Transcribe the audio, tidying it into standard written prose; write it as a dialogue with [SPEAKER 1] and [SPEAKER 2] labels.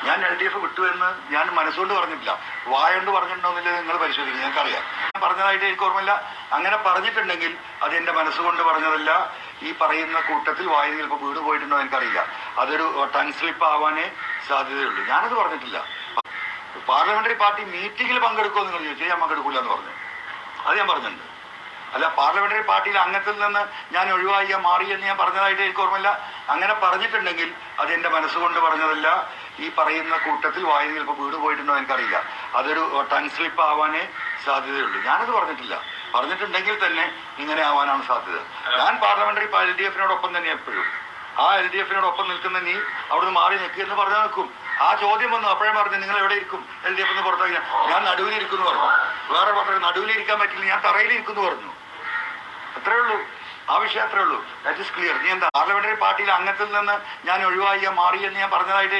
[SPEAKER 1] ഞാൻ LDF വിട്ടു എന്ന് ഞാൻ മനസ്സുകൊണ്ട് പറഞ്ഞിട്ടില്ല, വായുകൊണ്ട് പറഞ്ഞിട്ടുണ്ടോന്നില്ല നിങ്ങൾ പരിശോധിക്കുക, ഞങ്ങൾക്കറിയാം. പറഞ്ഞതായിട്ട് എനിക്ക് ഓർമ്മയില്ല. അങ്ങനെ പറഞ്ഞിട്ടുണ്ടെങ്കിൽ അത് എന്റെ മനസ്സുകൊണ്ട് പറഞ്ഞതല്ല. ഈ പറയുന്ന കൂട്ടത്തിൽ വായു ചിലപ്പോൾ വീട് പോയിട്ടുണ്ടോ എനിക്കറിയില്ല. അതൊരു ടങ് സ്ലിപ്പ് ആവാനേ സാധ്യതയുള്ളൂ. ഞാനത് പറഞ്ഞിട്ടില്ല. പാർലമെന്ററി പാർട്ടി മീറ്റിംഗിൽ പങ്കെടുക്കുമോ നിങ്ങൾ ചോദിച്ചാൽ ഞാൻ പങ്കെടുക്കില്ല എന്ന് പറഞ്ഞു. അത് ഞാൻ പറഞ്ഞിട്ടുണ്ട്. അല്ല, പാർലമെന്ററി പാർട്ടിയിൽ അംഗത്തിൽ നിന്ന് ഞാൻ ഒഴിവാക്കിയ മാറിയെന്ന് ഞാൻ പറഞ്ഞതായിട്ട് എനിക്ക് ഓർമ്മയില്ല. അങ്ങനെ പറഞ്ഞിട്ടുണ്ടെങ്കിൽ അത് എന്റെ മനസ്സുകൊണ്ട് പറഞ്ഞതല്ല. ഈ പറയുന്ന കൂട്ടത്തിൽ വായു ചിലപ്പോൾ വീട് പോയിട്ടുണ്ടോ എനിക്കറിയില്ല. അതൊരു ടങ് സ്ലിപ്പ് ആവാനേ സാധ്യതയുള്ളൂ. ഞാനത് പറഞ്ഞിട്ടില്ല. പറഞ്ഞിട്ടുണ്ടെങ്കിൽ തന്നെ ഇങ്ങനെ ആവാനാണ് സാധ്യത. ഞാൻ പാർലമെന്ററി LDF-നോടൊപ്പം തന്നെ എപ്പോഴും. ആ LDF-നോടൊപ്പം നിൽക്കുന്ന നീ അവിടുന്ന് മാറി നിൽക്കുക എന്ന് പറഞ്ഞാൽ നിൽക്കും. ആ ചോദ്യം വന്നു, അപ്പോഴേ പറഞ്ഞു നിങ്ങൾ എവിടെ ഇരിക്കും LDF എന്ന് പുറത്താക്കി. ഞാൻ നടുവിലിരിക്കുന്നു പറഞ്ഞു. വേറെ പറഞ്ഞു നടുവിലിരിക്കാൻ പറ്റില്ല, ഞാൻ തറയിലിരിക്കുന്നു പറഞ്ഞു. അത്രേ ഉള്ളൂ. ആ വിഷയം അത്രേ ഉള്ളൂ. That is clear. നീ എന്താ പാർലമെന്ററി പാർട്ടിയിൽ അംഗത്തിൽ നിന്ന് ഞാൻ ഒഴിവാക്കിയ മാറിയെന്ന് ഞാൻ പറഞ്ഞതായിട്ട്